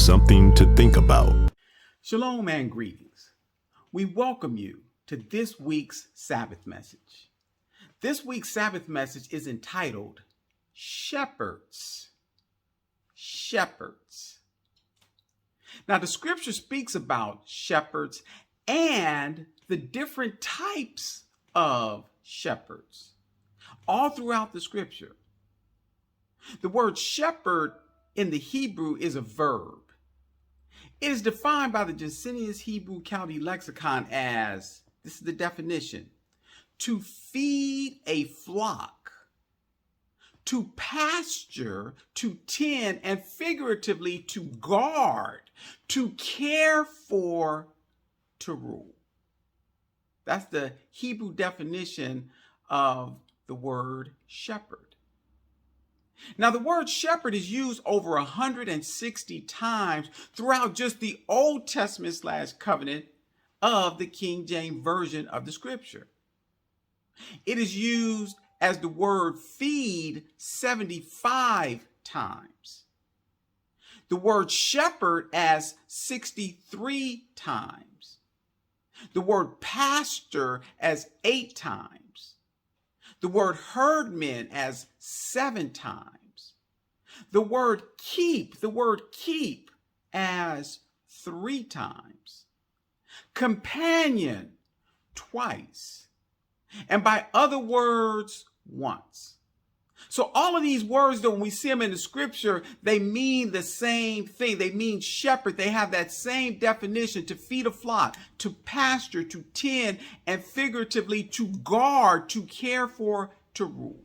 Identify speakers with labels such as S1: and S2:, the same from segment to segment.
S1: something to think about.
S2: Shalom and greetings. We welcome you to this week's Sabbath message. This week's Sabbath message is entitled Shepherds. Shepherds. Now, the scripture speaks about shepherds and the different types of shepherds all throughout the scripture. The word shepherd in the Hebrew is a verb. It is defined by the Jacinius Hebrew County Lexicon as, this is the definition, to feed a flock, to pasture, to tend, and figuratively to guard, to care for, to rule. That's the Hebrew definition of the word shepherd. Now, the word shepherd is used over 160 times throughout just the Old Testament / covenant of the King James Version of the scripture. It is used as the word feed 75 times. The word shepherd as 63 times. The word pastor as 8 times. The word herdman as 7 times. The word keep as 3 times. Companion twice. And by other words, once. So all of these words, though, when we see them in the scripture, they mean the same thing. They mean shepherd. They have that same definition: to feed a flock, to pasture, to tend, and figuratively to guard, to care for, to rule.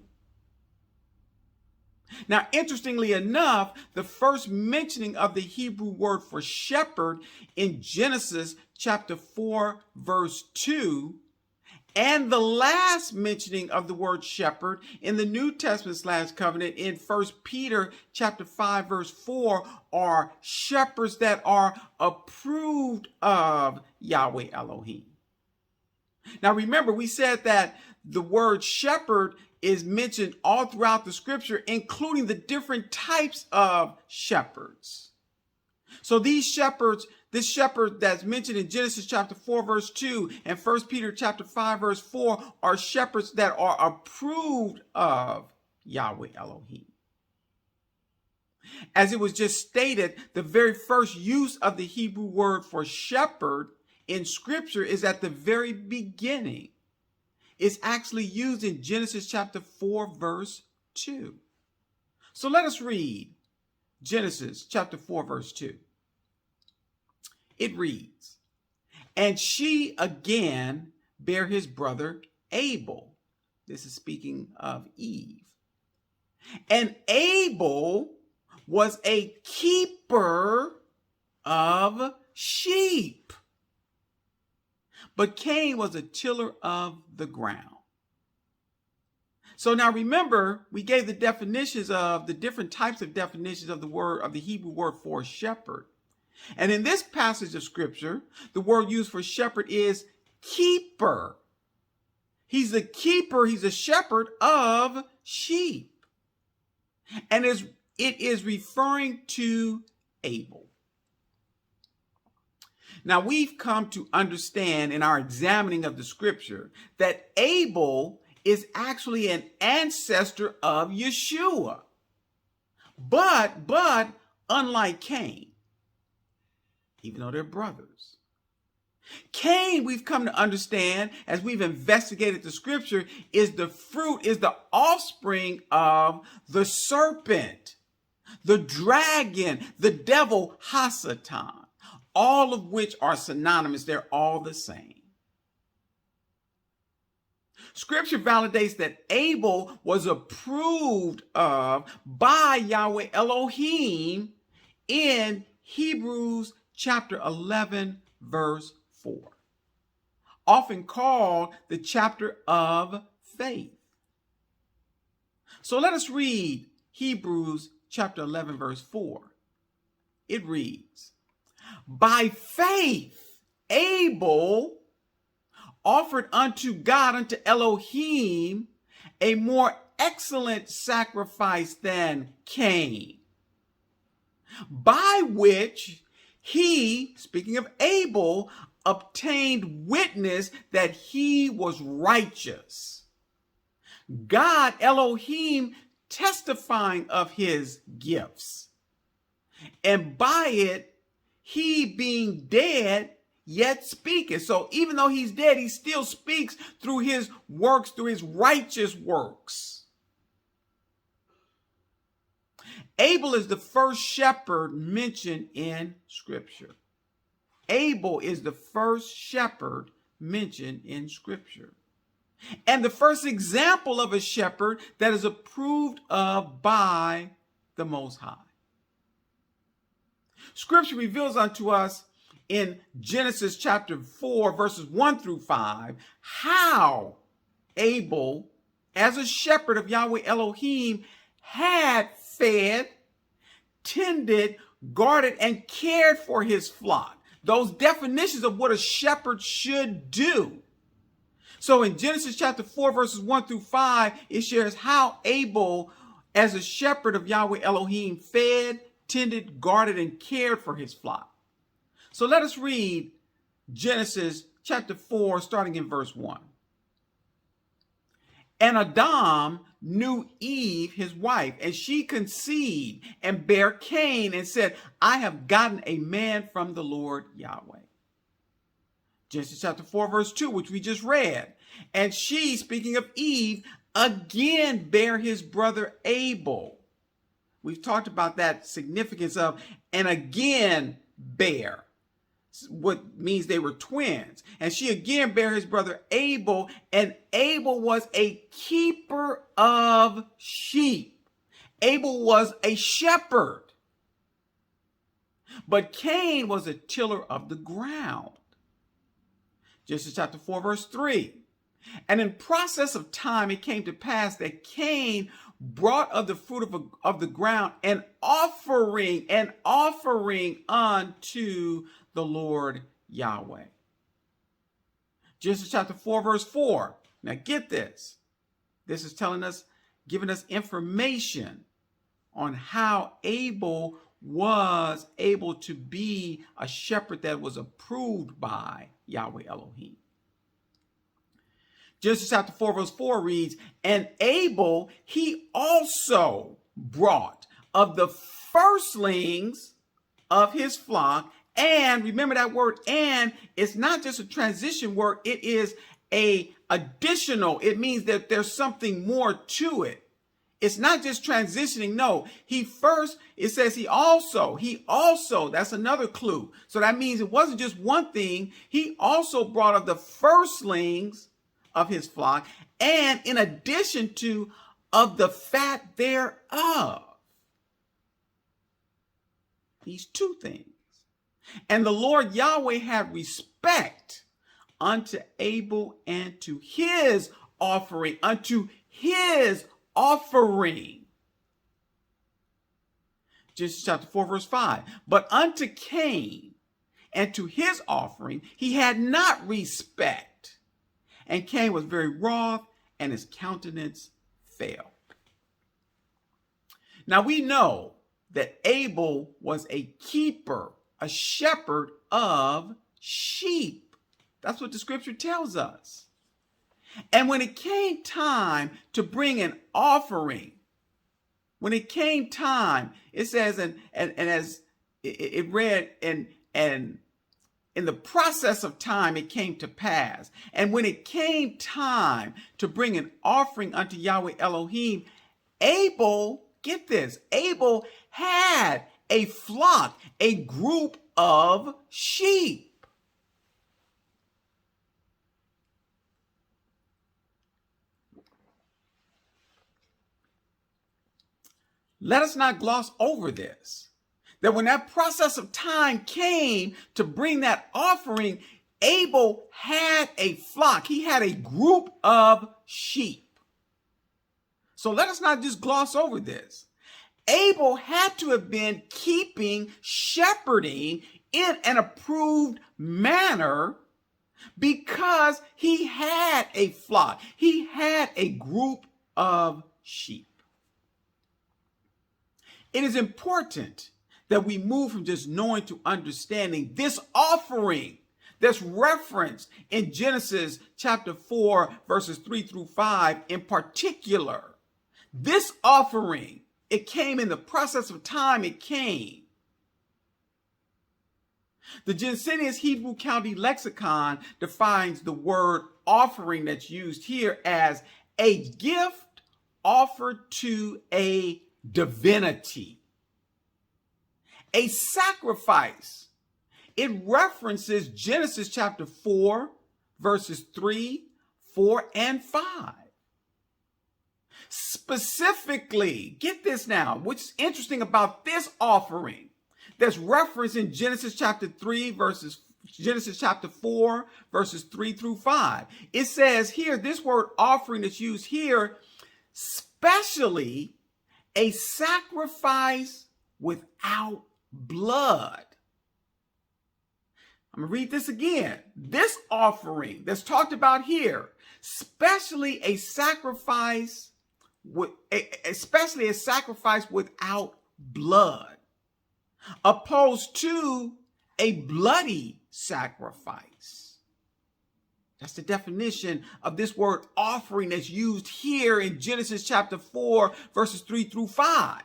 S2: Now, interestingly enough, the first mentioning of the Hebrew word for shepherd in Genesis chapter 4, verse 2, and the last mentioning of the word shepherd in the New Testament / covenant in 1 Peter chapter 5, verse 4 are shepherds that are approved of Yawh Elohiym. Now, remember, we said that the word shepherd is mentioned all throughout the scripture, including the different types of shepherds. So these shepherds, this shepherd that's mentioned in Genesis chapter 4, verse 2 and 1 Peter chapter 5, verse 4 are shepherds that are approved of Yawh Elohiym. As it was just stated, the very first use of the Hebrew word for shepherd in scripture is at the very beginning. It's actually used in Genesis chapter 4, verse 2. So let us read Genesis chapter 4, verse 2. It reads, "And she again bare his brother Abel." This is speaking of Eve. "And Abel was a keeper of sheep, but Cain was a tiller of the ground." So now remember, we gave the definitions of the different types of definitions of the word, of the Hebrew word for shepherd. And in this passage of scripture, the word used for shepherd is keeper. He's the keeper, he's a shepherd of sheep. And it is referring to Abel. Now, we've come to understand in our examining of the scripture that Abel is actually an ancestor of Yeshua. But unlike Cain, even though they're brothers, Cain, we've come to understand as we've investigated the scripture, is the offspring of the serpent, the dragon, the devil, Hasatan, all of which are synonymous. They're all the same. Scripture validates that Abel was approved of by Yawh Elohiym in Hebrews chapter 11, verse 4, often called the chapter of faith. So let us read Hebrews chapter 11, verse 4. It reads, "By faith Abel offered unto God, unto Elohim, a more excellent sacrifice than Cain, by which he, speaking of Abel, obtained witness that he was righteous. God Elohim testifying of his gifts. And by it, he being dead, yet speaketh. So even though he's dead, he still speaks through his works, through his righteous works. Abel is the first shepherd mentioned in Scripture. Abel is the first shepherd mentioned in Scripture. And the first example of a shepherd that is approved of by the Most High. Scripture reveals unto us in Genesis chapter 4, verses 1 through 5, how Abel, as a shepherd of Yahweh Elohim, had fed, tended, guarded, and cared for his flock. Those definitions of what a shepherd should do. So in Genesis chapter 4, verses 1 through 5, it shares how Abel, as a shepherd of Yahweh Elohim, fed, tended, guarded, and cared for his flock. So let us read Genesis chapter 4, starting in verse 1. And Adam knew Eve, his wife, and she conceived and bare Cain and said, I have gotten a man from the Lord Yahweh. Genesis chapter 4, verse 2, which we just read. And she, speaking of Eve, again bare his brother Abel. We've talked about that significance of, and again bear, what means they were twins. And she again bare his brother Abel, and Abel was a keeper of sheep. Abel was a shepherd. But Cain was a tiller of the ground. Genesis chapter 4, verse 3. And in process of time, it came to pass that Cain brought of the fruit of the ground an offering unto the Lord Yahweh. Genesis chapter 4, verse 4. Now get this. This is telling us, giving us information on how Abel was able to be a shepherd that was approved by Yahweh Elohim. Genesis chapter 4, verse 4 reads, and Abel, he also brought of the firstlings of his flock. And remember that word, and it's not just a transition word. It is a additional. It means that there's something more to it. It's not just transitioning. No, it says he also, that's another clue. So that means it wasn't just one thing. He also brought of the firstlings of his flock, and in addition to of the fat thereof. These two things. And the Lord Yahweh had respect unto Abel and to his offering, Genesis chapter 4, verse 5. But unto Cain and to his offering he had not respect. And Cain was very wroth, and his countenance fell. Now we know that Abel was a keeper, a shepherd of sheep. That's what the scripture tells us. And when it came time to bring an offering, it says, and as it read, and in the process of time, it came to pass. And when it came time to bring an offering unto Yahweh Elohim, Abel, get this, Abel had a flock, a group of sheep. Let us not gloss over this. That when that process of time came to bring that offering, Abel had a flock. He had a group of sheep. So let us not just gloss over this. Abel had to have been shepherding in an approved manner because he had a flock. He had a group of sheep. It is important that we move from just knowing to understanding this offering that's referenced in Genesis chapter 4, verses 3 through 5 in particular. This offering, it came in the process of time, it came. The Jensenius Hebrew County Lexicon defines the word offering that's used here as a gift offered to a divinity, a sacrifice. It references Genesis chapter 4, verses 3, 4, and 5. Specifically, get this now, what's interesting about this offering that's referenced in Genesis chapter 4, verses 3 through 5. It says here, this word offering that's used here, specially a sacrifice without blood. I'm going to read this again. This offering that's talked about here, especially a sacrifice without blood, opposed to a bloody sacrifice. That's the definition of this word offering that's used here in Genesis chapter 4, verses 3 through 5.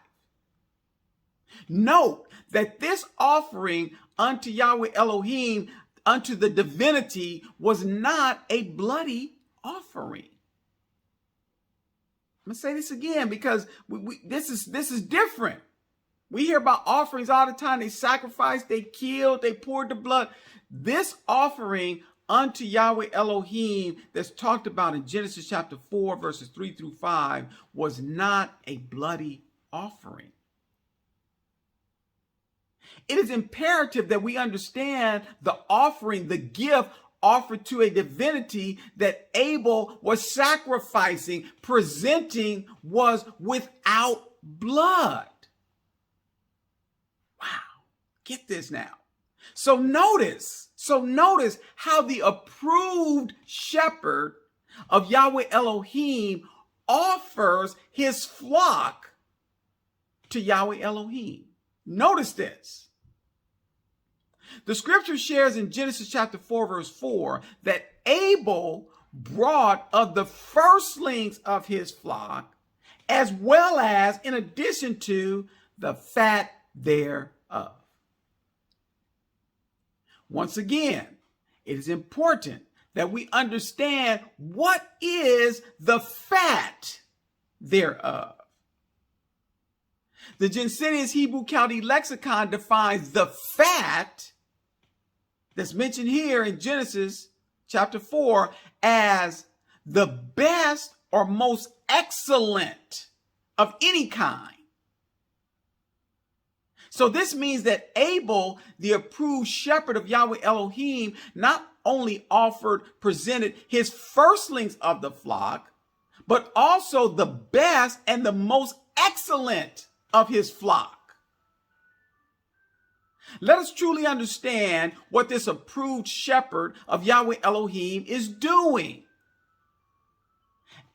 S2: Note that this offering unto Yawh Elohiym, unto the divinity, was not a bloody offering. I'm going to say this again because this is different. We hear about offerings all the time. They sacrificed, they killed, they poured the blood. This offering unto Yawh Elohiym that's talked about in Genesis chapter 4, verses 3 through 5 was not a bloody offering. It is imperative that we understand the offering, the gift offered to a divinity that Abel was sacrificing, presenting, was without blood. Wow, get this now. So notice how the approved shepherd of Yawh Elohiym offers his flock to Yawh Elohiym. Notice this. The scripture shares in Genesis chapter 4, verse 4, that Abel brought of the firstlings of his flock, as well as in addition to the fat thereof. Once again, it is important that we understand what is the fat thereof. The Jensenius Hebrew County Lexicon defines the fat that's mentioned here in Genesis chapter 4 as the best or most excellent of any kind. So this means that Abel, the approved shepherd of Yawh Elohiym, not only presented his firstlings of the flock, but also the best and the most excellent of his flock. Let us truly understand what this approved shepherd of Yawh Elohiym is doing.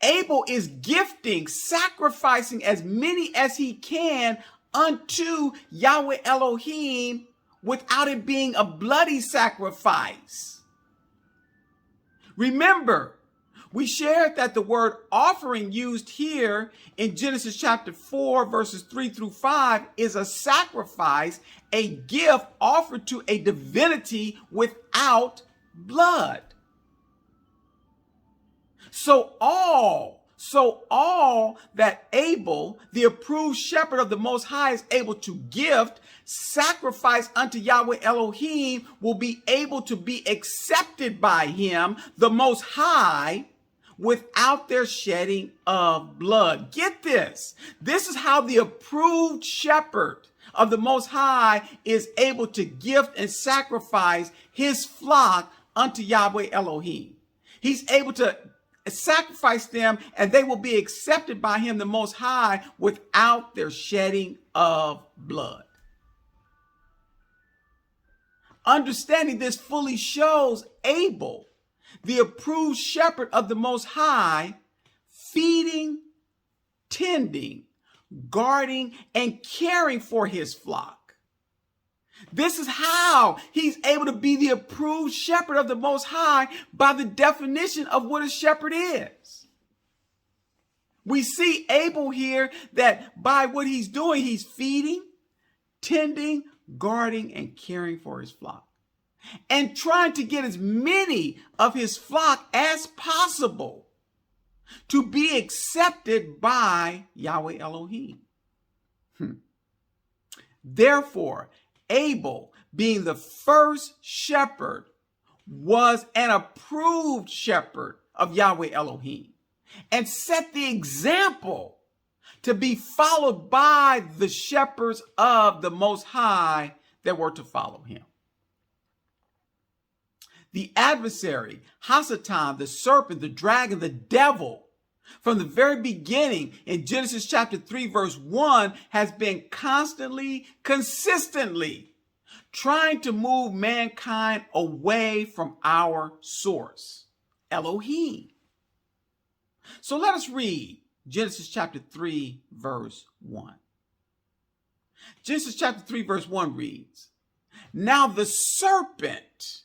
S2: Abel is gifting, sacrificing as many as he can unto Yawh Elohiym without it being a bloody sacrifice. Remember, we shared that the word offering used here in Genesis chapter 4, verses 3 through 5 is a sacrifice, a gift offered to a divinity without blood. So all that Abel, the approved shepherd of the Most High, is able to gift, sacrifice unto Yawh Elohiym will be able to be accepted by him, the Most High, without their shedding of blood. Get this. This is how the approved shepherd of the Most High is able to gift and sacrifice his flock unto Yawh Elohiym. He's able to sacrifice them and they will be accepted by him, the Most High, without their shedding of blood. Understanding this fully shows Abel, the approved shepherd of the Most High, feeding, tending, guarding, and caring for his flock. This is how he's able to be the approved shepherd of the Most High by the definition of what a shepherd is. We see Abel here that by what he's doing, he's feeding, tending, guarding, and caring for his flock, and trying to get as many of his flock as possible to be accepted by Yawh Elohiym. Therefore, Abel, being the first shepherd, was an approved shepherd of Yawh Elohiym and set the example to be followed by the shepherds of the Most High that were to follow him. The adversary, Hasatan, the serpent, the dragon, the devil, from the very beginning in Genesis chapter 3, verse 1, has been constantly, consistently trying to move mankind away from our source, Elohim. So let us read Genesis chapter 3, verse 1. Genesis chapter 3, verse 1 reads, Now the serpent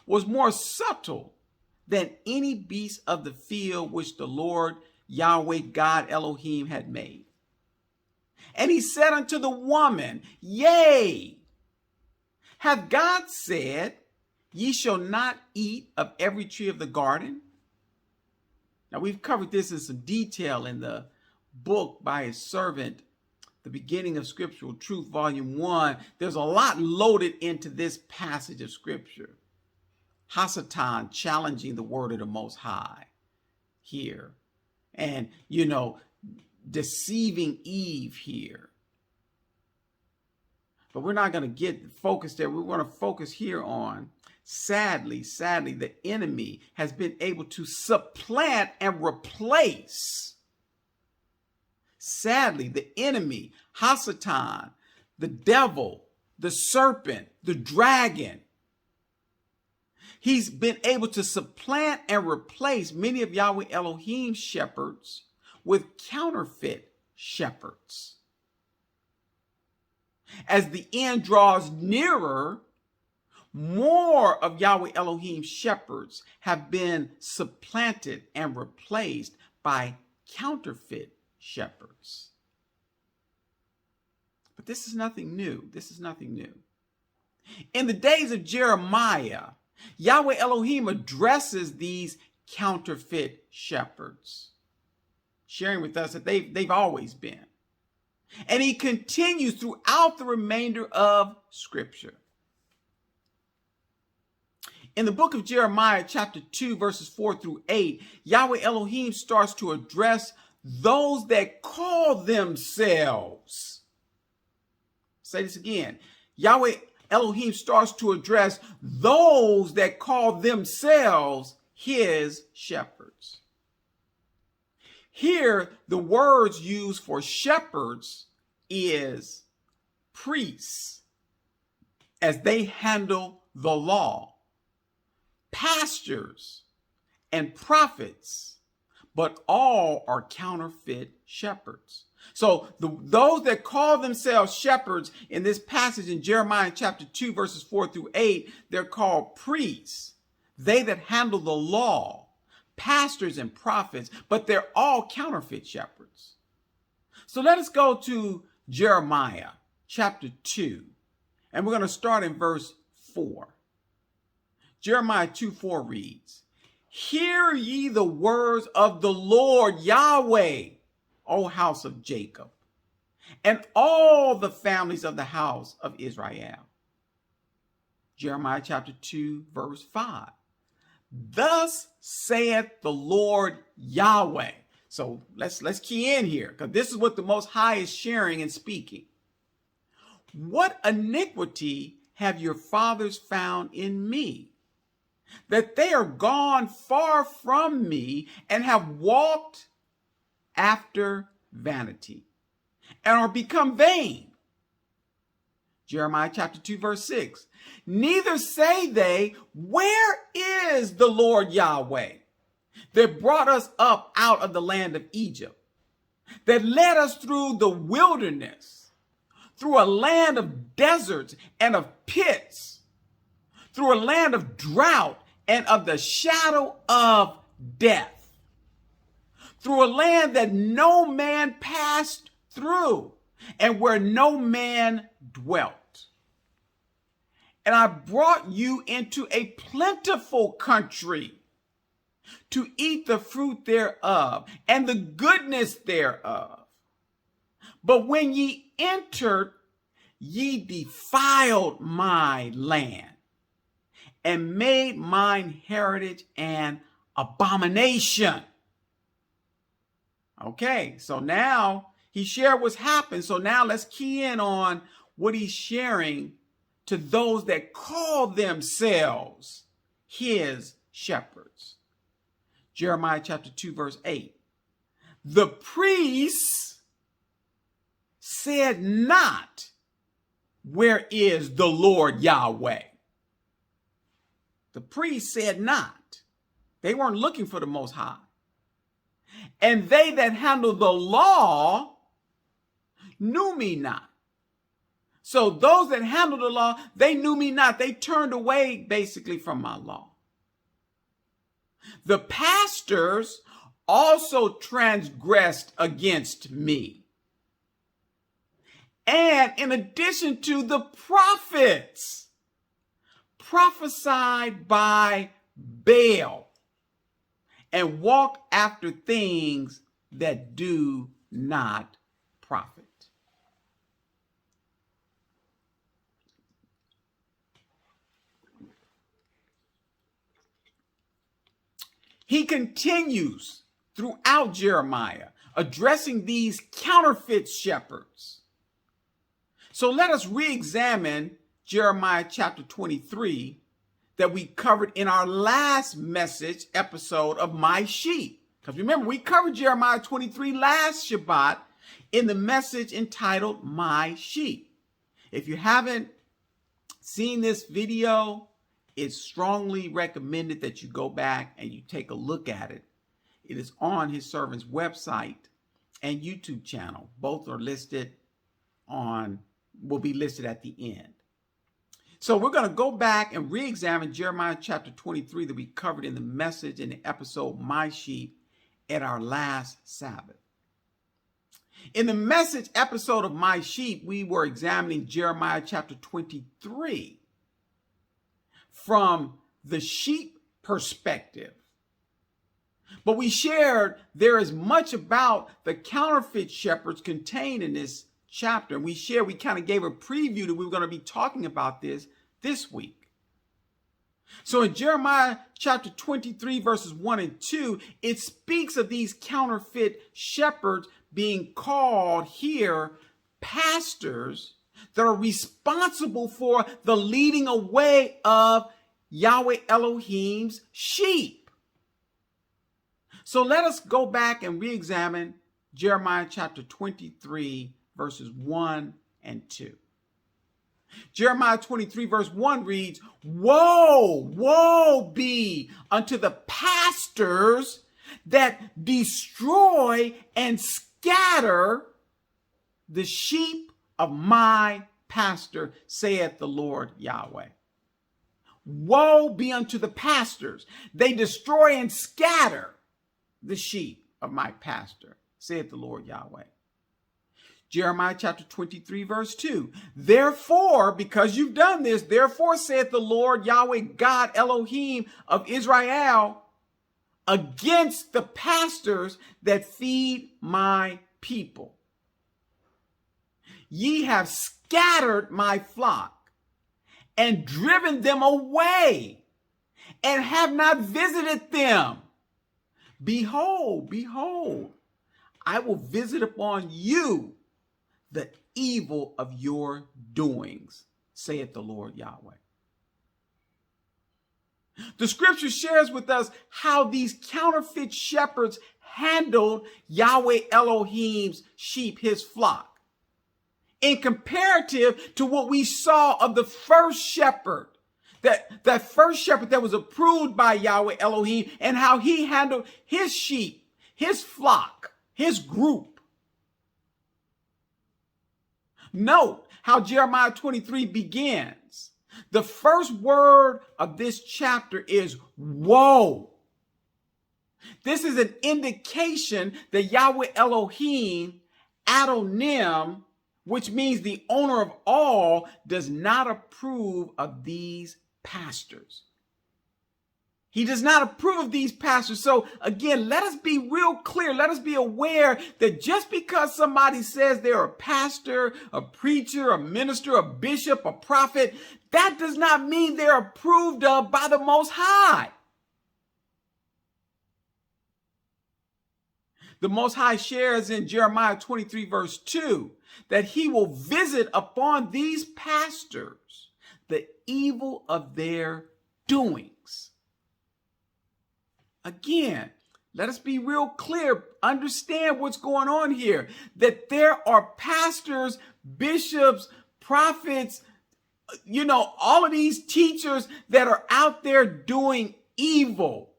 S2: was more subtle than any beast of the field which the Lord Yahweh God Elohim had made. And he said unto the woman, Yea, hath God said, Ye shall not eat of every tree of the garden? Now we've covered this in some detail in the book by his servant, The Beginning of Scriptural Truth, Volume 1. There's a lot loaded into this passage of Scripture. Hasatan challenging the word of the Most High here. And, deceiving Eve here. But we're not going to get focused there. We want to focus here on, sadly, the enemy has been able to supplant and replace. Sadly, the enemy, Hasatan, the devil, the serpent, the dragon, he's been able to supplant and replace many of Yawh Elohiym's shepherds with counterfeit shepherds. As the end draws nearer, more of Yawh Elohiym's shepherds have been supplanted and replaced by counterfeit shepherds. But this is nothing new. In the days of Jeremiah, Yawh Elohiym addresses these counterfeit shepherds, sharing with us that they've always been. And he continues throughout the remainder of Scripture. In the book of Jeremiah, chapter 2, verses 4 through 8, Yawh Elohiym starts to address those that call themselves. Say this again. Yawh Elohiym starts to address those that call themselves his shepherds. Here, the words used for shepherds is priests, as they handle the law, pastors, and prophets, but all are counterfeit shepherds. So those that call themselves shepherds in this passage in Jeremiah chapter 2, verses 4 through 8, they're called priests. They that handle the law, pastors and prophets, but they're all counterfeit shepherds. So let us go to Jeremiah chapter 2, and we're going to start in verse 4. Jeremiah 2:4 reads, Hear ye the words of the Lord Yahweh, O house of Jacob, and all the families of the house of Israel. Jeremiah chapter 2, verse 5. Thus saith the Lord Yahweh. So let's key in here, because this is what the Most High is sharing and speaking. What iniquity have your fathers found in me, that they are gone far from me and have walked after vanity and are become vain? Jeremiah chapter 2, verse 6. Neither say they, Where is the Lord Yahweh that brought us up out of the land of Egypt, that led us through the wilderness, through a land of deserts and of pits, through a land of drought and of the shadow of death, through a land that no man passed through and where no man dwelt. And I brought you into a plentiful country to eat the fruit thereof and the goodness thereof. But when ye entered, ye defiled my land and made mine heritage an abomination. Okay, so now he shared what's happened. So now let's key in on what he's sharing to those that call themselves his shepherds. Jeremiah chapter 2, verse 8. The priests said not, where is the Lord Yahweh? The priests said not. They weren't looking for the Most High. And they that handle the law knew me not. So those that handle the law, they knew me not. They turned away basically from my law. The pastors also transgressed against me. And in addition to the prophets, prophesied by Baal and walked after things that do not profit. He continues throughout Jeremiah addressing these counterfeit shepherds. So let us re-examine Jeremiah chapter 23 that we covered in our last message episode of My Sheep. Because remember, we covered Jeremiah 23 last Shabbat in the message entitled My Sheep. If you haven't seen this video, it's strongly recommended that you go back and you take a look at it. It is on his servant's website and YouTube channel. Both are listed will be listed at the end. So we're going to go back and re-examine Jeremiah chapter 23 that we covered in the message in the episode My Sheep at our last Sabbath. In the message episode of My Sheep, we were examining Jeremiah chapter 23 from the sheep perspective. But we shared there is much about the counterfeit shepherds contained in this chapter. And we kind of gave a preview that we were going to be talking about this week. So in Jeremiah chapter 23, verses 1 and 2, it speaks of these counterfeit shepherds being called here pastors that are responsible for the leading away of Yawh Elohim's sheep. So let us go back and re-examine Jeremiah chapter 23, verses 1 and 2. Jeremiah 23, verse 1 reads, Woe be unto the pastors that destroy and scatter the sheep of my pastor, saith the Lord Yahweh. Woe be unto the pastors. They destroy and scatter the sheep of my pastor, saith the Lord Yahweh. Jeremiah chapter 23, verse 2. Therefore, because you've done this, therefore saith the Lord Yahweh God Elohim of Israel, against the pastors that feed my people. Ye have scattered my flock and driven them away and have not visited them. Behold, I will visit upon you the evil of your doings, saith the Lord Yahweh. The scripture shares with us how these counterfeit shepherds handled Yawh Elohim's sheep, his flock, in comparative to what we saw of the first shepherd, that first shepherd that was approved by Yawh Elohim, and how he handled his sheep, his flock, his group. Note how Jeremiah 23 begins. The first word of this chapter is woe. This is an indication that Yawh Elohiym, Adoniam, which means the owner of all, does not approve of these pastors. He does not approve of these pastors. So again, let us be real clear. Let us be aware that just because somebody says they're a pastor, a preacher, a minister, a bishop, a prophet, that does not mean they're approved of by the Most High. The Most High shares in Jeremiah 23 verse 2 that he will visit upon these pastors the evil of their doings. Again, let us be real clear. Understand what's going on here. That there are pastors, bishops, prophets, all of these teachers that are out there doing evil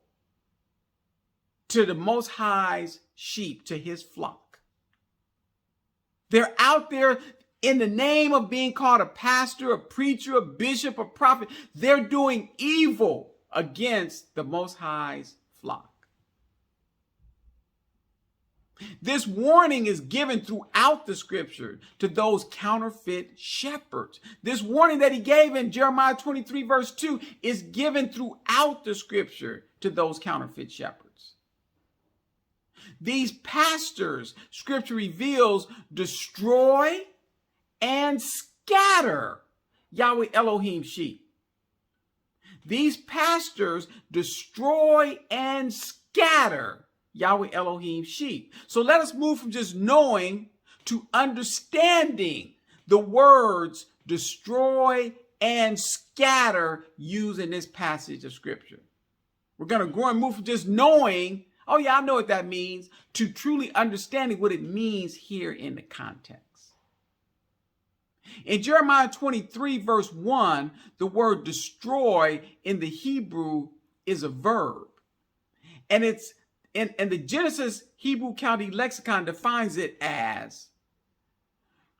S2: to the Most High's sheep, to his flock. They're out there in the name of being called a pastor, a preacher, a bishop, a prophet. They're doing evil against the Most High's flock. This warning is given throughout the scripture to those counterfeit shepherds. This warning that he gave in Jeremiah 23 verse 2 is given throughout the scripture to those counterfeit shepherds. These pastors, scripture reveals, destroy and scatter Yawh Elohiym sheep. These pastors destroy and scatter Yawh Elohiym sheep. So let us move from just knowing to understanding the words destroy and scatter used in this passage of scripture. We're going to grow and move from just knowing, oh yeah, I know what that means, to truly understanding what it means here in the context. In Jeremiah 23 verse 1, the word destroy in the Hebrew is a verb. And the Genesis Hebrew County Lexicon defines it as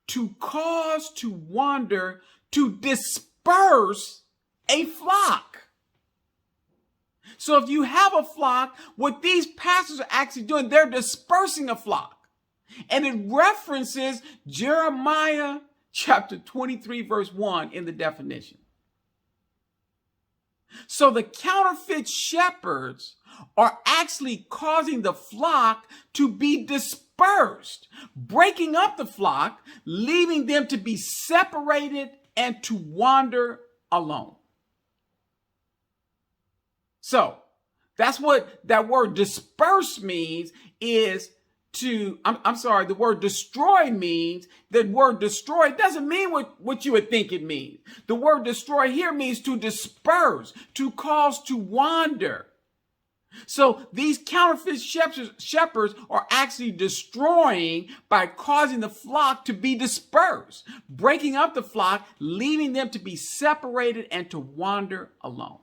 S2: to cause, to wander, to disperse a flock. So if you have a flock, what these pastors are actually doing, they're dispersing a flock. And it references Jeremiah chapter 23 verse 1 in the definition. So the counterfeit shepherds are actually causing the flock to be dispersed, breaking up the flock, leaving them to be separated and to wander alone. So that's what that word disperse means is to, the word destroy means, the word destroy doesn't mean what you would think it means. The word destroy here means to disperse, to cause to wander. So these counterfeit shepherds are actually destroying by causing the flock to be dispersed, breaking up the flock, leaving them to be separated and to wander alone.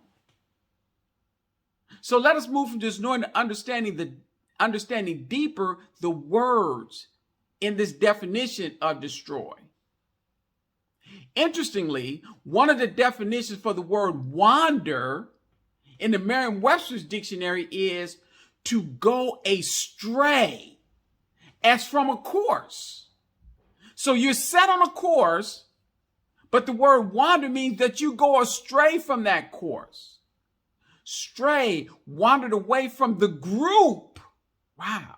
S2: So let us move from just knowing to understanding deeper the words in this definition of destroy. Interestingly, one of the definitions for the word wander in the Merriam-Webster's dictionary is to go astray as from a course. So you're set on a course, but the word wander means that you go astray from that course. Stray, wandered away from the group. Wow.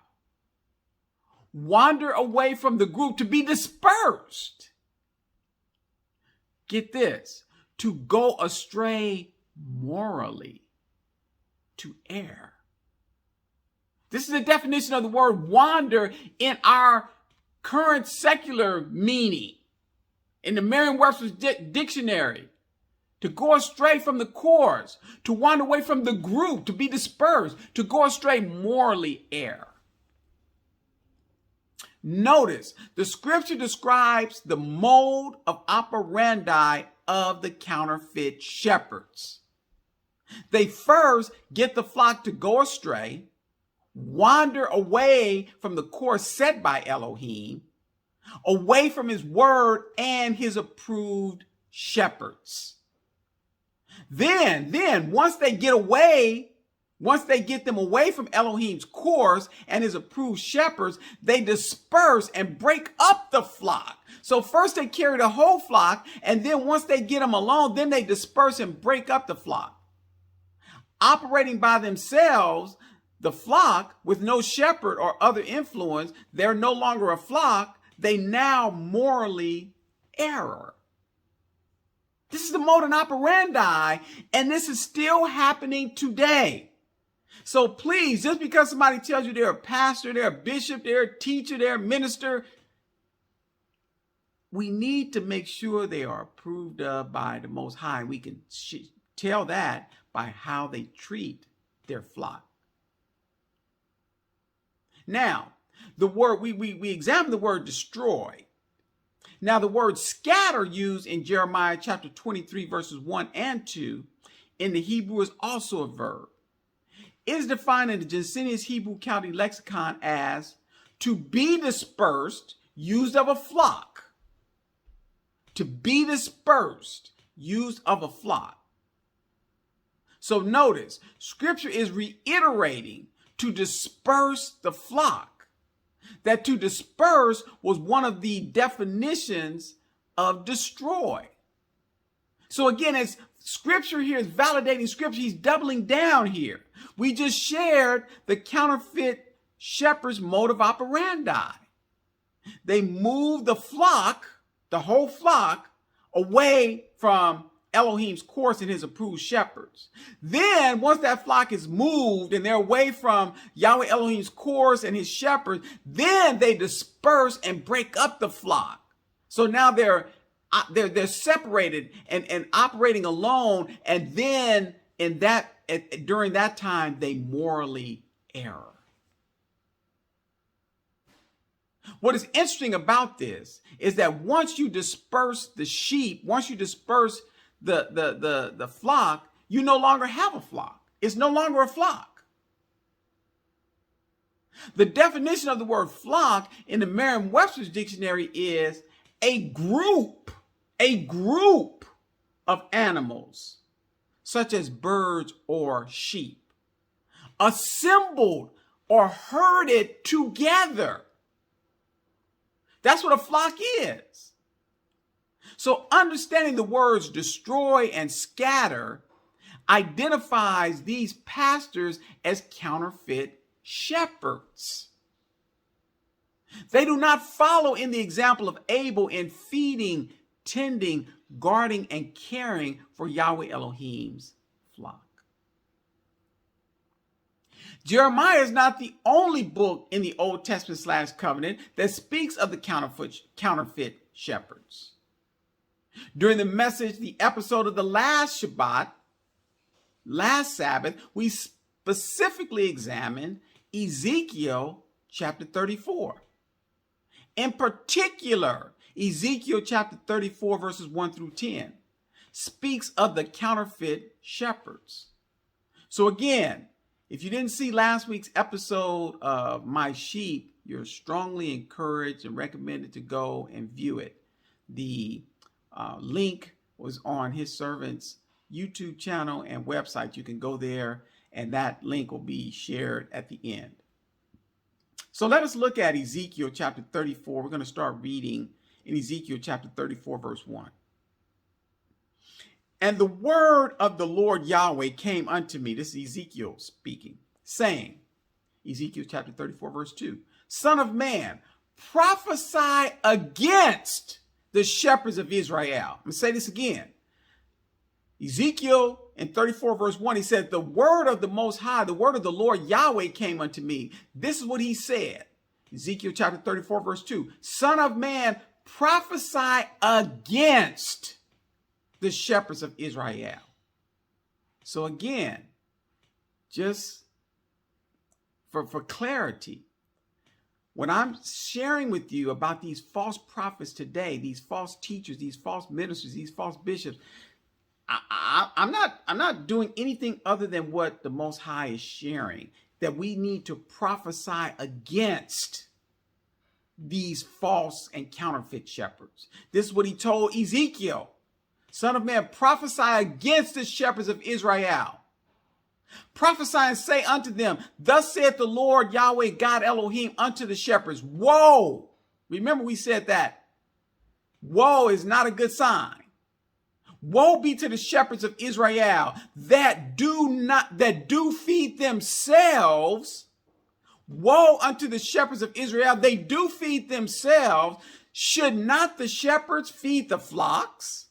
S2: Wander away from the group, to be dispersed. Get this, to go astray morally, to err. This is the definition of the word wander in our current secular meaning in the Merriam-Webster's dictionary. To go astray from the course, to wander away from the group, to be dispersed, to go astray morally err. Notice, the scripture describes the mode of operandi of the counterfeit shepherds. They first get the flock to go astray, wander away from the course set by Elohim, away from his word and his approved shepherds. Then once they get them away from Elohim's course and his approved shepherds, they disperse and break up the flock. So first they carry the whole flock, and then once they get them alone, then they disperse and break up the flock. Operating by themselves, the flock with no shepherd or other influence, they're no longer a flock. They now morally err. This is the modus operandi, and this is still happening today. So please, just because somebody tells you they're a pastor, they're a bishop, they're a teacher, they're a minister, we need to make sure they are approved of by the Most High. We can tell that by how they treat their flock. Now, the word we examine the word destroy. Now, the word scatter used in Jeremiah chapter 23, verses 1 and 2 in the Hebrew is also a verb. It is defined in the Jensenius Hebrew County Lexicon as to be dispersed, used of a flock. To be dispersed, used of a flock. So notice, Scripture is reiterating to disperse the flock. That to disperse was one of the definitions of destroy. So again, as Scripture here is validating Scripture, he's doubling down here. We just shared the counterfeit shepherd's modus operandi. They moved the flock, the whole flock, away from Elohim's course and his approved shepherds. Then once that flock is moved and they're away from Yahweh Elohim's course and his shepherds, then they disperse and break up the flock. So now they're separated and operating alone, and then during that time they morally err. What is interesting about this is that once you disperse the sheep, once you disperse the flock, you no longer have a flock. It's no longer a flock. The definition of the word flock in the Merriam-Webster's dictionary is a group of animals, such as birds or sheep, assembled or herded together. That's what a flock is. So understanding the words destroy and scatter identifies these pastors as counterfeit shepherds. They do not follow in the example of Abel in feeding, tending, guarding, and caring for Yahweh Elohim's flock. Jeremiah is not the only book in the Old Testament / covenant that speaks of the counterfeit shepherds. During the message, the episode of the last Shabbat, last Sabbath, we specifically examined Ezekiel chapter 34. In particular, Ezekiel chapter 34 verses 1 through 10 speaks of the counterfeit shepherds. So again, if you didn't see last week's episode of My Sheep, you're strongly encouraged and recommended to go and view it. The link was on his servant's YouTube channel and website. You can go there and that link will be shared at the end. So let us look at Ezekiel chapter 34. We're going to start reading in Ezekiel chapter 34 verse 1. And the word of the Lord Yahweh came unto me, this is Ezekiel speaking, saying, Ezekiel chapter 34 verse 2, Son of man, prophesy against the shepherds of Israel. I'm going to say this again. Ezekiel in 34 verse 1, he said, the word of the Most High, the word of the Lord Yahweh came unto me. This is what he said. Ezekiel chapter 34 verse 2, Son of man, prophesy against the shepherds of Israel. So again, just for clarity, when I'm sharing with you about these false prophets today, these false teachers, these false ministers, these false bishops, I'm not doing anything other than what the Most High is sharing, that we need to prophesy against these false and counterfeit shepherds. This is what he told Ezekiel. Son of man, prophesy against the shepherds of Israel. Prophesy and say unto them, thus saith the Lord Yahweh God Elohim unto the shepherds, woe. Remember we said that. Woe is not a good sign. Woe be to the shepherds of Israel that do feed themselves. Woe unto the shepherds of Israel, they do feed themselves. Should not the shepherds feed the flocks?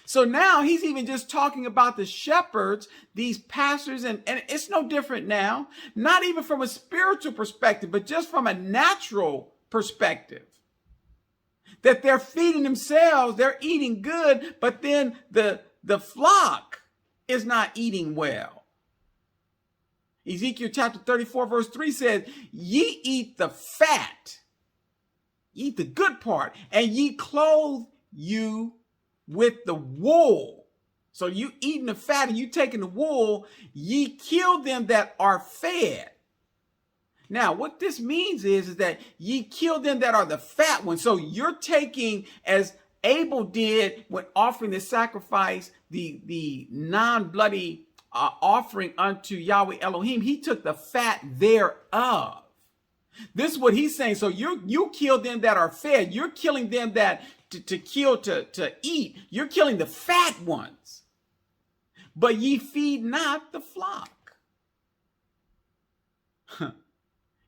S2: So now he's even just talking about the shepherds, these pastors, and it's no different now, not even from a spiritual perspective, but just from a natural perspective. That they're feeding themselves, they're eating good, but then the flock is not eating well. Ezekiel chapter 34 verse 3 says, ye eat the fat, eat the good part, and ye clothe you with the wool. So you eating the fat and you taking the wool, ye kill them that are fed. Now, what this means is that ye kill them that are the fat ones. So you're taking, as Abel did when offering the sacrifice, the non-bloody offering unto Yahweh Elohim, he took the fat thereof. This is what he's saying. So you kill them that are fed. You're killing them that to eat. You're killing the fat ones. But ye feed not the flock.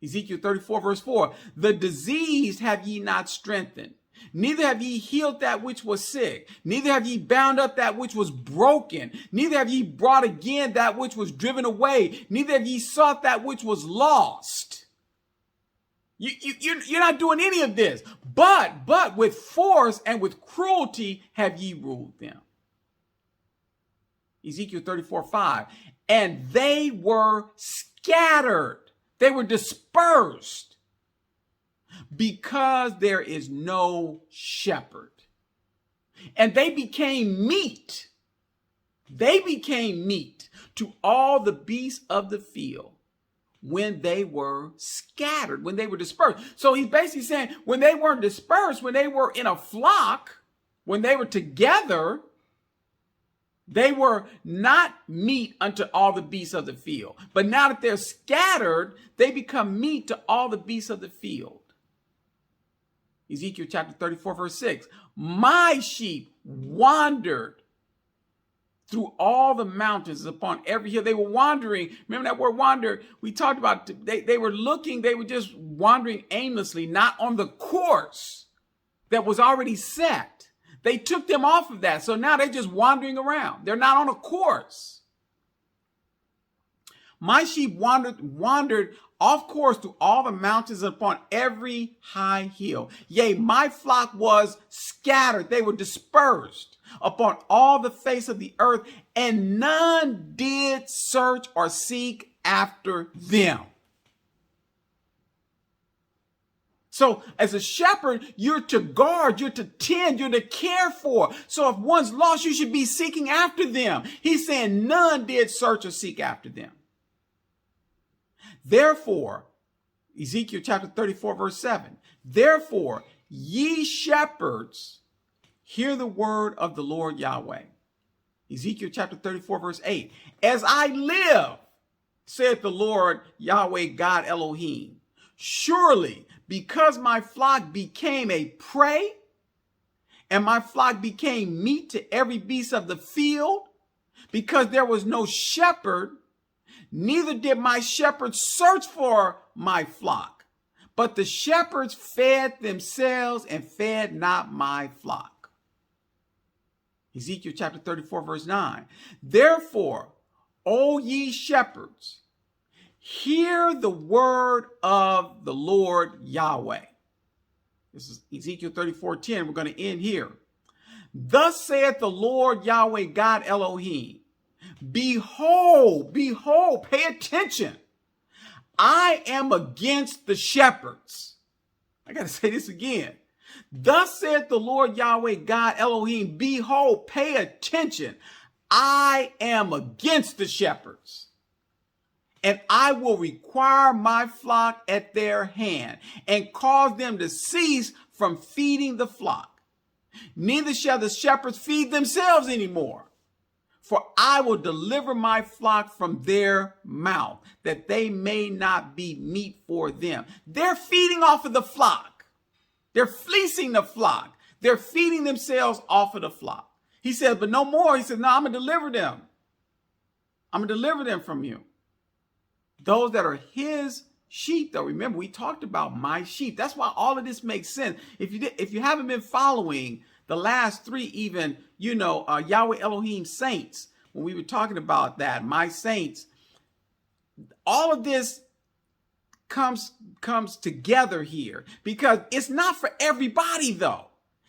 S2: Ezekiel 34 verse 4. The diseased have ye not strengthened. Neither have ye healed that which was sick. Neither have ye bound up that which was broken. Neither have ye brought again that which was driven away. Neither have ye sought that which was lost. You're not doing any of this. But with force and with cruelty have ye ruled them. Ezekiel 34:5. And they were scattered. They were dispersed because there is no shepherd. And they became meat. They became meat to all the beasts of the field when they were scattered, when they were dispersed. So he's basically saying when they weren't dispersed, when they were in a flock, when they were together, they were not meat unto all the beasts of the field. But now that they're scattered, they become meat to all the beasts of the field. Ezekiel chapter 34 verse 6. My sheep wandered through all the mountains upon every hill. They were wandering. Remember that word wander? We talked about they were looking, they were just wandering aimlessly, not on the course that was already set. They took them off of that. So now they're just wandering around. They're not on a course. My sheep wandered off course through all the mountains upon every high hill. Yea, my flock was scattered. They were dispersed upon all the face of the earth, and none did search or seek after them. So as a shepherd, you're to guard, you're to tend, you're to care for. So if one's lost, you should be seeking after them. He's saying none did search or seek after them. Therefore, Ezekiel chapter 34 verse 7, therefore ye shepherds, hear the word of the Lord Yahweh. Ezekiel chapter 34 verse 8, as I live, saith the Lord Yahweh God Elohim, surely because my flock became a prey, and my flock became meat to every beast of the field, because there was no shepherd, neither did my shepherds search for my flock, but the shepherds fed themselves and fed not my flock. Ezekiel chapter 34 verse 9. Therefore, O ye shepherds, hear the word of the Lord Yahweh. This is Ezekiel 34:10. We're going to end here. Thus saith the Lord Yahweh God Elohim, behold, behold, pay attention. I am against the shepherds. I got to say this again. Thus saith the Lord Yahweh God Elohim, behold, pay attention. I am against the shepherds, and I will require my flock at their hand and cause them to cease from feeding the flock. Neither shall the shepherds feed themselves anymore, for I will deliver my flock from their mouth, that they may not be meat for them. They're feeding off of the flock. They're fleecing the flock. They're feeding themselves off of the flock. He said, but no more. He said, no, I'm going to deliver them. I'm going to deliver them from you. Those that are his sheep, though, remember, we talked about my sheep. That's why all of this makes sense. If you haven't been following the last three, even, Yawh Elohiym saints, when we were talking about that, my saints, all of this comes together here, because it's not for everybody, though.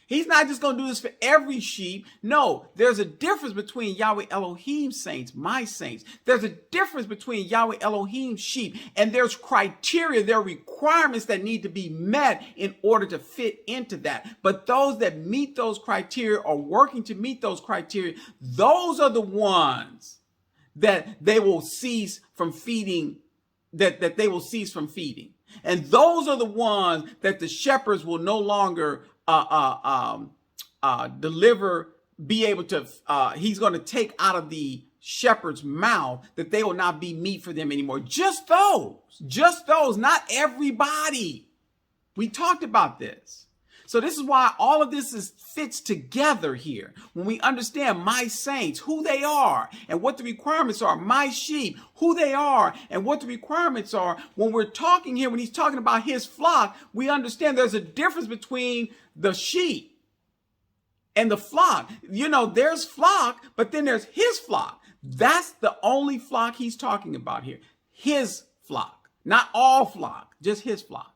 S2: He's not just going to do this for every sheep. No, there's a difference between Yawh Elohiym saints, my saints. There's a difference between Yawh Elohiym sheep, and there's criteria, there are requirements that need to be met in order to fit into that. But those that meet those criteria or working to meet those criteria, those are the ones that they will cease from feeding, that they will cease from feeding. And those are the ones that the shepherds will no longer deliver, be able to, he's going to take out of the shepherd's mouth, that they will not be meat for them anymore. Just those, not everybody. We talked about this. So this is why all of this fits together here. When we understand my saints, who they are and what the requirements are, my sheep, who they are and what the requirements are. When we're talking here, when he's talking about his flock, we understand there's a difference between the sheep and the flock. There's flock, but then there's his flock. That's the only flock he's talking about here. His flock, not all flock, just his flock.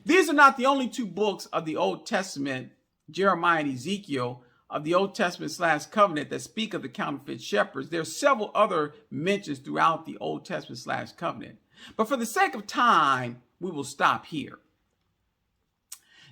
S2: These are not the only two books of the Old Testament, Jeremiah and Ezekiel, of the Old Testament / covenant, that speak of the counterfeit shepherds. There are several other mentions throughout the Old Testament / covenant. But for the sake of time, we will stop here.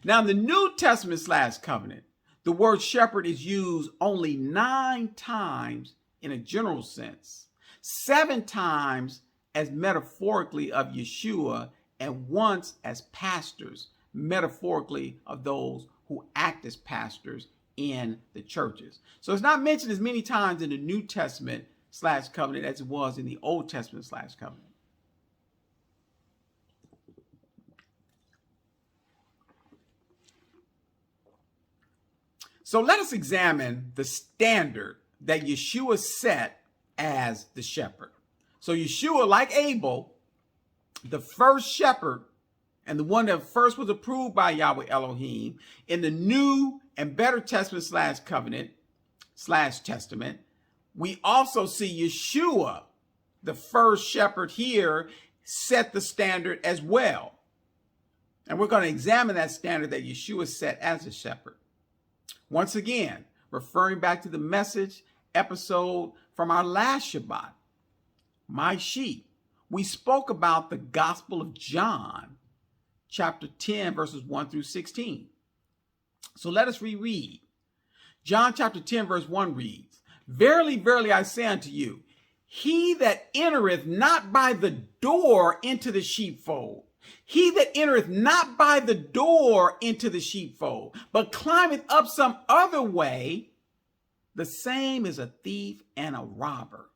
S2: Now, in the New Testament / covenant, the word shepherd is used only 9 times in a general sense, 7 times as metaphorically of Yeshua, and once as pastors, metaphorically of those who act as pastors in the churches. So it's not mentioned as many times in the New Testament / covenant as it was in the Old Testament / covenant. So let us examine the standard that Yeshua set as the shepherd. So Yeshua, like Abel, the first shepherd, and the one that first was approved by Yawh Elohiym in the New and Better Testament / covenant / testament, we also see Yeshua, the first shepherd here, set the standard as well. And we're going to examine that standard that Yeshua set as a shepherd. Once again, referring back to the message episode from our last Shabbat, my sheep. We spoke about the Gospel of John, chapter 10, verses 1 through 16. So let us reread. John chapter 10, verse 1 reads, Verily, verily, I say unto you, he that entereth not by the door into the sheepfold, he that entereth not by the door into the sheepfold, but climbeth up some other way, the same is a thief and a robber.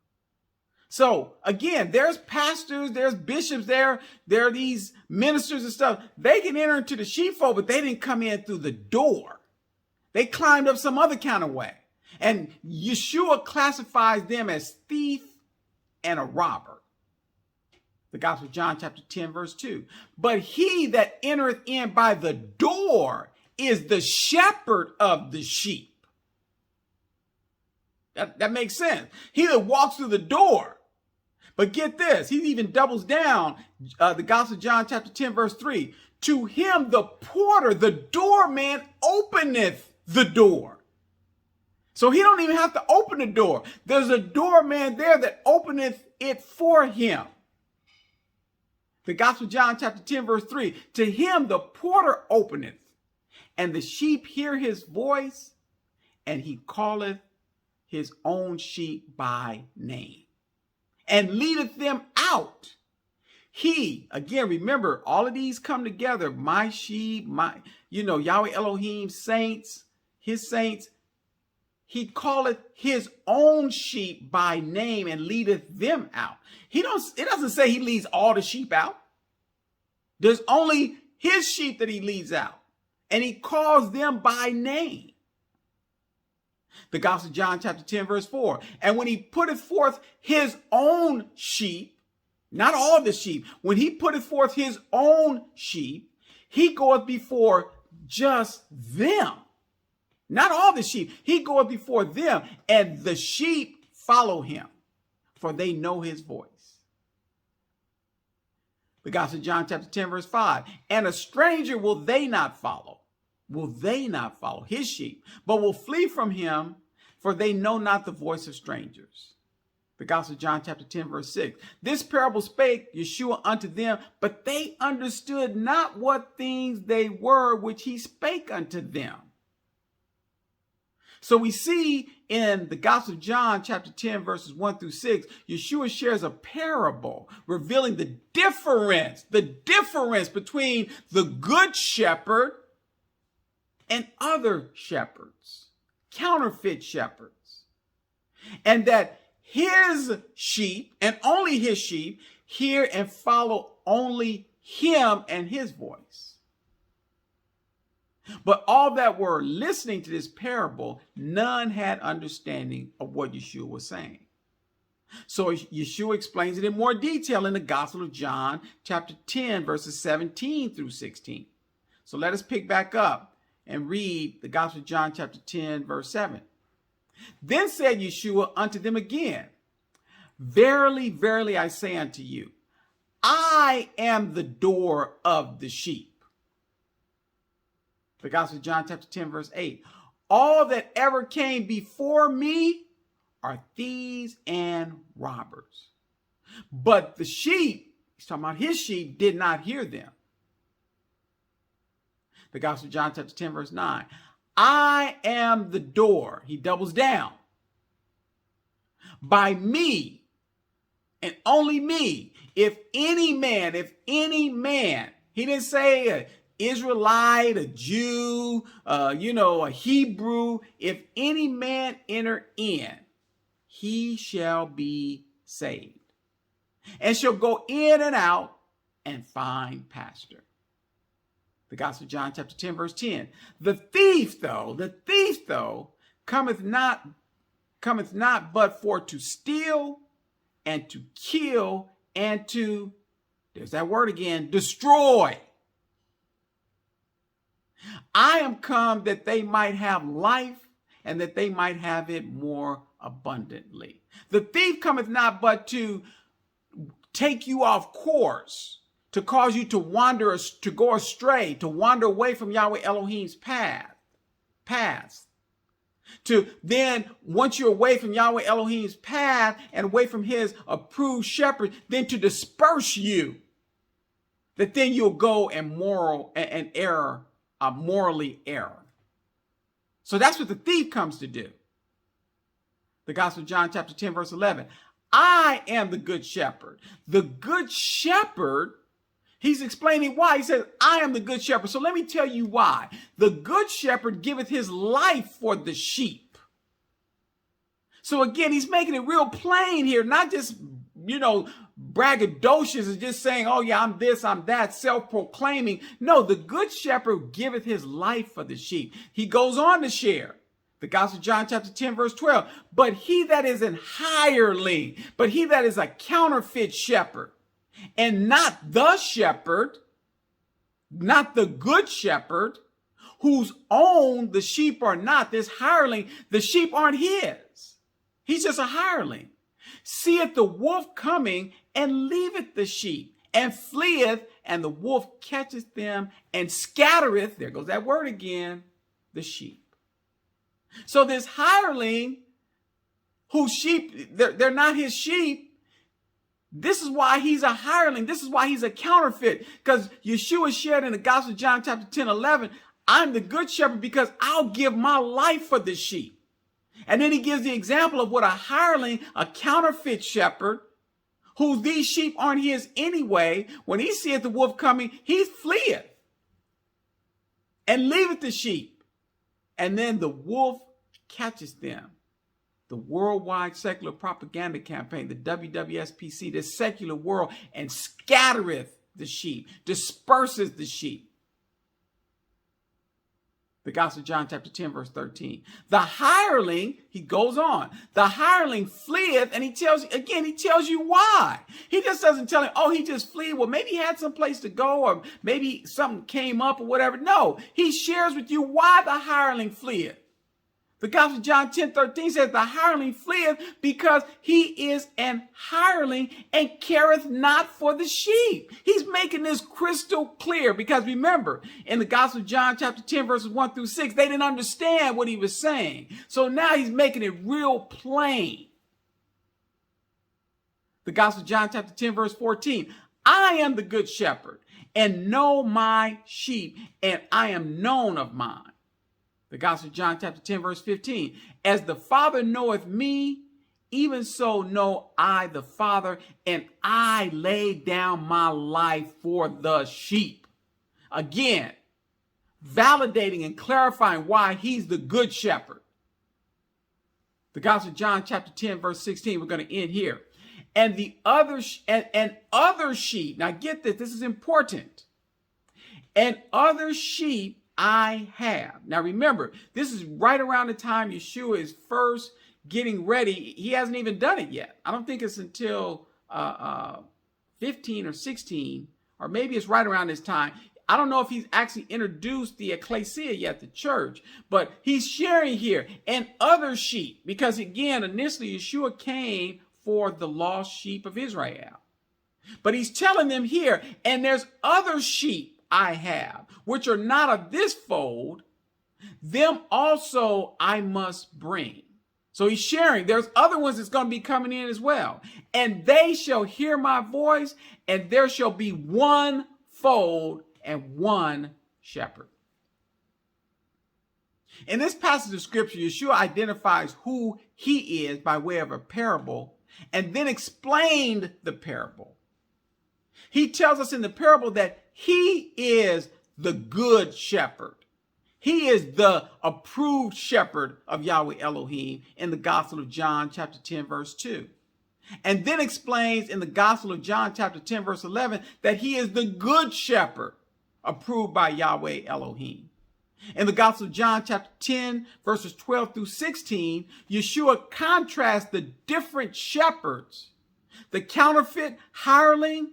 S2: So again, there's pastors, there's bishops, there are these ministers and stuff. They can enter into the sheepfold, but they didn't come in through the door. They climbed up some other kind of way. And Yeshua classifies them as thief and a robber. The Gospel of John chapter 10, verse 2. But he that entereth in by the door is the shepherd of the sheep. That makes sense. He that walks through the door. But get this, he even doubles down, the Gospel of John chapter 10, verse 3. To him the porter, the doorman, openeth the door. So he don't even have to open the door. There's a doorman there that openeth it for him. The Gospel of John chapter 10, verse 3. To him the porter openeth, and the sheep hear his voice, and he calleth his own sheep by name. and leadeth them out. He, again, remember, all of these come together. My sheep, Yawh Elohiym saints, his saints. He calleth his own sheep by name and leadeth them out. It doesn't say he leads all the sheep out. There's only his sheep that he leads out. And he calls them by name. The Gospel of John chapter 10, verse 4. And when he putteth forth his own sheep, not all the sheep, when he putteth forth his own sheep, he goeth before just them. Not all the sheep. He goeth before them, and the sheep follow him, for they know his voice. The Gospel of John chapter 10, verse 5. And a stranger will they not follow. Will they not follow his sheep, but will flee from him, for they know not the voice of strangers. The Gospel of John chapter 10, verse 6. This parable spake Yeshua unto them, but they understood not what things they were which he spake unto them. So we see in the Gospel of John chapter 10, verses 1 through 6, Yeshua shares a parable revealing the difference between the good shepherd and other shepherds, counterfeit shepherds. And that his sheep, and only his sheep, hear and follow only him and his voice. But all that were listening to this parable, none had understanding of what Yeshua was saying. So Yeshua explains it in more detail in the Gospel of John, chapter 10, verses 17 through 16. So let us pick back up and read the Gospel of John, chapter 10, verse 7. Then said Yeshua unto them again, Verily, verily, I say unto you, I am the door of the sheep. The Gospel of John chapter 10, verse 8. All that ever came before me are thieves and robbers. But the sheep, he's talking about his sheep, did not hear them. The Gospel of John chapter 10, verse 9. I am the door. He doubles down. By me, and only me, if any man, he didn't say Israelite, a Jew, a Hebrew. If any man enter in, he shall be saved, and shall go in and out and find pasture. The Gospel of John chapter 10, verse 10. The thief though, cometh not but for to steal and to kill and to, there's that word again, destroy. I am come that they might have life, and that they might have it more abundantly. The thief cometh not but to take you off course, to cause you to wander, to go astray, to wander away from Yawh Elohiym's path. To then, once you're away from Yawh Elohiym's path and away from his approved shepherd, then to disperse you, that then you'll go and morally err. So that's what the thief comes to do. The Gospel of John chapter 10, verse 11. I am the good shepherd. The good shepherd, he's explaining why. He says, I am the good shepherd. So let me tell you why. The good shepherd giveth his life for the sheep. So again, he's making it real plain here, not just, braggadocious and just saying, oh yeah, I'm this, I'm that, self-proclaiming. No, the good shepherd giveth his life for the sheep. He goes on to share. The Gospel of John chapter 10, verse 12. But he that is an hireling, but he that is a counterfeit shepherd, and not the shepherd, not the good shepherd, whose own the sheep are not, this hireling, the sheep aren't his. He's just a hireling. Seeth the wolf coming, and leaveth the sheep, and fleeth, and the wolf catcheth them, and scattereth, there goes that word again, the sheep. So this hireling, whose sheep, they're not his sheep, this is why he's a hireling. This is why he's a counterfeit. Because Yeshua shared in the Gospel of John chapter 10, 11, I'm the good shepherd because I'll give my life for the sheep. And then he gives the example of what a hireling, a counterfeit shepherd, who these sheep aren't his anyway, when he seeth the wolf coming, he fleeth and leaveth the sheep. And then the wolf catches them. The worldwide secular propaganda campaign, the WWSPC, this secular world, and scattereth the sheep, disperses the sheep. The Gospel of John chapter 10, verse 13. The hireling, he goes on, the hireling fleeth, and he tells you why. He just doesn't tell him, oh, he just fleed. Well, maybe he had some place to go, or maybe something came up or whatever. No, he shares with you why the hireling fleeth. The Gospel of John 10:13 says the hireling fleeth because he is an hireling and careth not for the sheep. He's making this crystal clear because remember, in the Gospel of John chapter 10 verses 1 through 6, they didn't understand what he was saying. So now he's making it real plain. The Gospel of John chapter 10 verse 14, I am the good shepherd and know my sheep, and I am known of mine. The Gospel of John chapter 10 verse 15. As the Father knoweth me, even so know I the Father, and I lay down my life for the sheep. Again, validating and clarifying why he's the good shepherd. The Gospel of John chapter 10 verse 16, we're going to end here. And the other other sheep, now get this is important. And other sheep I have. Now remember, this is right around the time Yeshua is first getting ready. He hasn't even done it yet. I don't think it's until 15 or 16, or maybe it's right around this time. I don't know if he's actually introduced the ecclesia yet, the church, but he's sharing here. And other sheep, because again, initially Yeshua came for the lost sheep of Israel. But he's telling them here, and there's other sheep I have, which are not of this fold, them also I must bring. So he's sharing. There's other ones that's going to be coming in as well. And they shall hear my voice, and there shall be one fold and one shepherd. In this passage of scripture, Yeshua identifies who he is by way of a parable, and then explained the parable. He tells us in the parable that he is the good shepherd. He is the approved shepherd of Yawh Elohiym in the Gospel of John chapter 10 verse 2. And then explains in the Gospel of John chapter 10 verse 11 that he is the good shepherd approved by Yawh Elohiym. In the Gospel of John chapter 10 verses 12 through 16, Yeshua contrasts the different shepherds, the counterfeit hireling,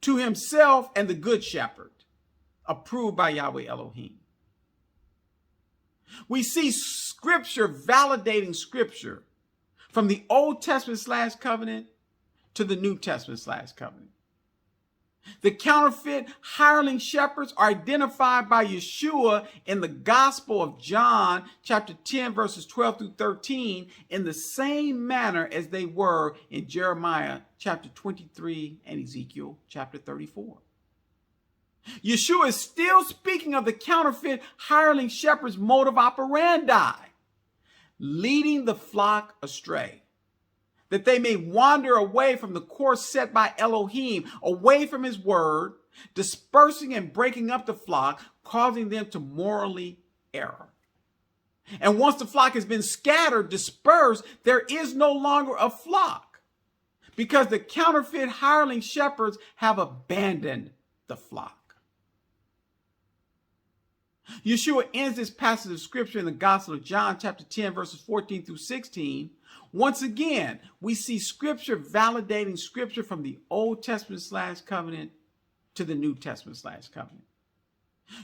S2: to himself, and the good shepherd, approved by Yawh Elohiym. We see scripture validating scripture from the Old Testament / covenant to the New Testament / covenant. The counterfeit hireling shepherds are identified by Yeshua in the Gospel of John chapter 10 verses 12 through 13 in the same manner as they were in Jeremiah chapter 23 and Ezekiel chapter 34. Yeshua is still speaking of the counterfeit hireling shepherd's modus operandi, leading the flock astray, that they may wander away from the course set by Elohim, away from his word, dispersing and breaking up the flock, causing them to morally err. And once the flock has been scattered, dispersed, there is no longer a flock, because the counterfeit hireling shepherds have abandoned the flock. Yeshua ends this passage of scripture in the Gospel of John chapter 10 verses 14 through 16. Once again, we see scripture validating scripture from the Old Testament / covenant to the New Testament / covenant.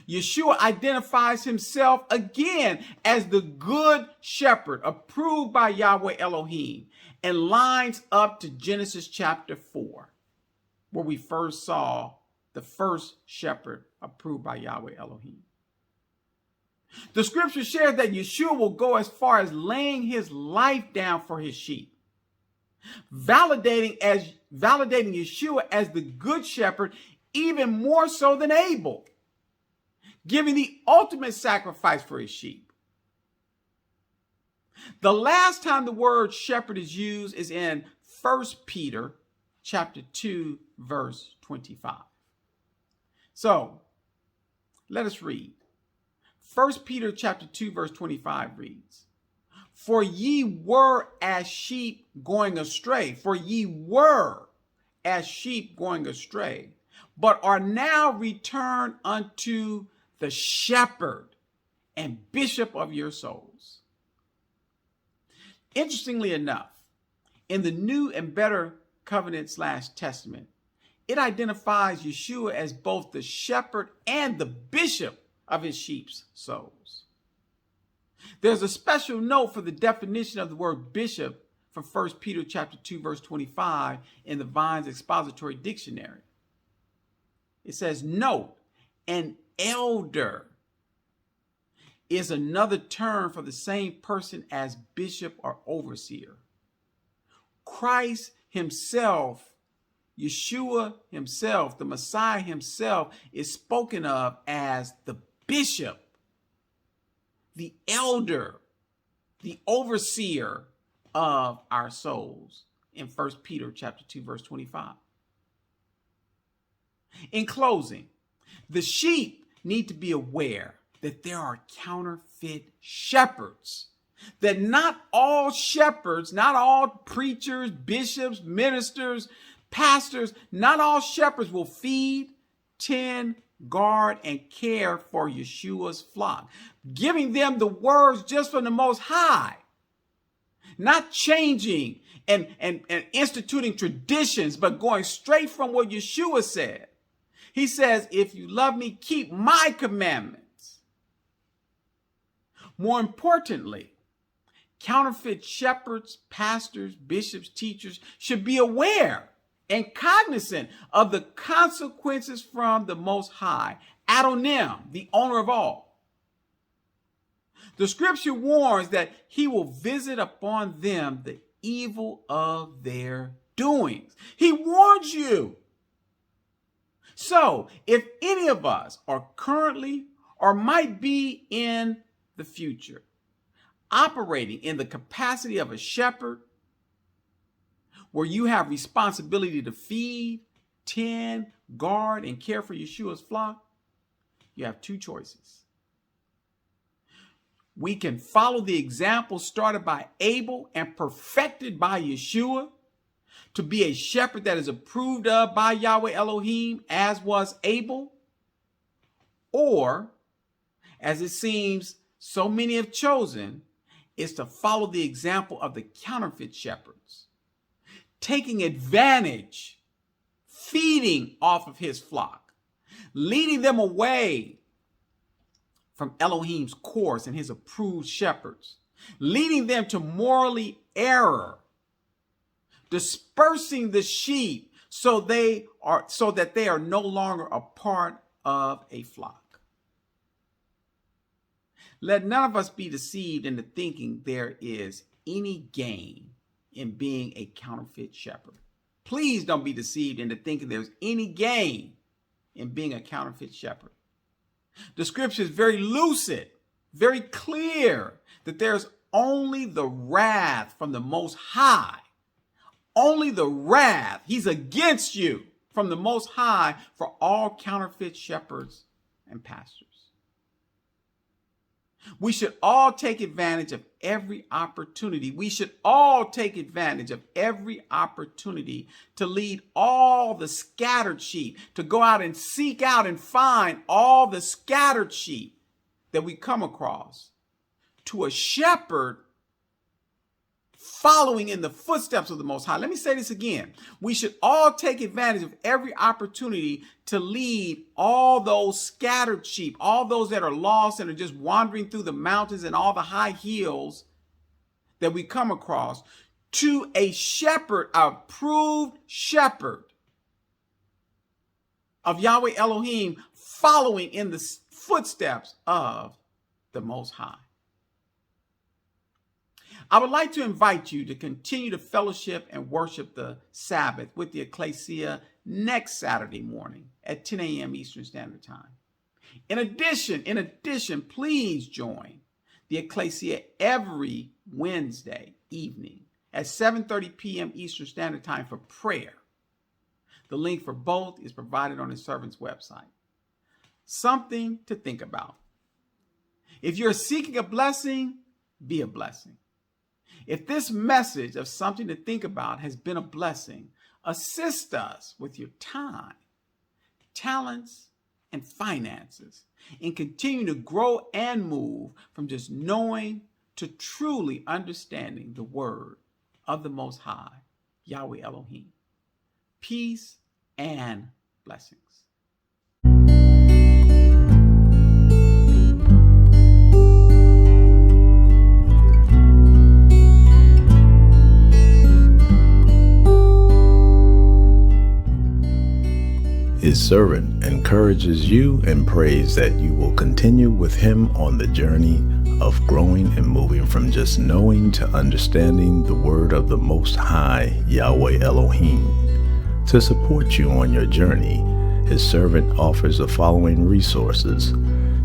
S2: Yeshua identifies himself again as the good shepherd approved by Yawh Elohiym, and lines up to Genesis chapter 4, where we first saw the first shepherd approved by Yawh Elohiym. The scripture shares that Yeshua will go as far as laying his life down for his sheep, validating Yeshua as the good shepherd even more so than Abel, giving the ultimate sacrifice for his sheep. The last time the word shepherd is used is in 1 Peter chapter 2, verse 25. So let us read. 1 Peter chapter 2, verse 25 reads, For ye were as sheep going astray. For ye were as sheep going astray, but are now returned unto the shepherd and bishop of your souls. Interestingly enough, in the New and Better Covenant / Testament, it identifies Yeshua as both the shepherd and the bishop of his sheep's souls. There's a special note for the definition of the word bishop from 1 Peter chapter 2, verse 25 in the Vine's Expository Dictionary. It says, note, an elder is another term for the same person as bishop or overseer. Christ himself, Yeshua himself, the Messiah himself, is spoken of as the bishop, the elder, the overseer of our souls in 1 Peter chapter 2, verse 25. In closing, the sheep need to be aware that there are counterfeit shepherds, that not all shepherds, not all preachers, bishops, ministers, pastors, not all shepherds will feed, tend, guard, and care for Yeshua's flock, giving them the words just from the Most High, not changing and instituting traditions, but going straight from what Yeshua said. He says, if you love me, keep my commandments. More importantly, counterfeit shepherds, pastors, bishops, teachers should be aware and cognizant of the consequences from the Most High, Adonai, the owner of all. The scripture warns that he will visit upon them the evil of their doings. He warns you. So, if any of us are currently or might be in the future operating in the capacity of a shepherd, where you have responsibility to feed, tend, guard, and care for Yeshua's flock, you have two choices. We can follow the example started by Abel and perfected by Yeshua to be a shepherd that is approved of by Yawh Elohiym, as was Abel. Or, as it seems so many have chosen, is to follow the example of the counterfeit shepherds, taking advantage, feeding off of his flock, leading them away from Elohim's course and his approved shepherds, leading them to morally error, dispersing the sheep so that they are no longer a part of a flock. Let none of us be deceived into thinking there is any gain in being a counterfeit shepherd. Please don't be deceived into thinking there's any gain in being a counterfeit shepherd. The scripture is very lucid, very clear that there's only the wrath from the Most High. Only the wrath. He's against you from the Most High for all counterfeit shepherds and pastors. We should all take advantage of every opportunity. We should all take advantage of every opportunity to lead all the scattered sheep, to go out and seek out and find all the scattered sheep that we come across to a shepherd following in the footsteps of the Most High. Let me say this again. We should all take advantage of every opportunity to lead all those scattered sheep, all those that are lost and are just wandering through the mountains and all the high hills that we come across, to a shepherd, approved shepherd of Yawh Elohiym, following in the footsteps of the Most High. I would like to invite you to continue to fellowship and worship the Sabbath with the Ecclesia next Saturday morning at 10 a.m. Eastern Standard Time. In addition, please join the Ecclesia every Wednesday evening at 7:30 p.m. Eastern Standard Time for prayer The link for both is provided on his servant's website. Something to think about. If you're seeking a blessing, be a blessing. If this message of something to think about has been a blessing, assist us with your time, talents, and finances and continue to grow and move from just knowing to truly understanding the word of the Most High, Yawh Elohiym. Peace and blessings.
S1: His servant encourages you and prays that you will continue with him on the journey of growing and moving from just knowing to understanding the word of the Most High, Yawh Elohiym. To support you on your journey, his servant offers the following resources.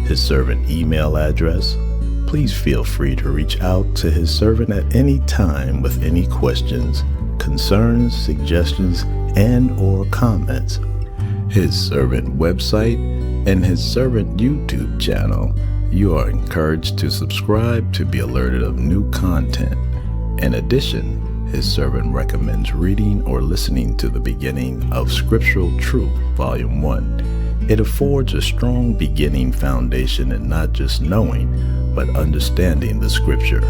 S1: His servant email address. Please feel free to reach out to his servant at any time with any questions, concerns, suggestions, and/or comments. His servant website and his servant YouTube channel. You are encouraged to subscribe to be alerted of new content. In addition, his servant recommends reading or listening to the beginning of Scriptural Truth, Volume 1. It affords a strong beginning foundation in not just knowing, but understanding the Scripture.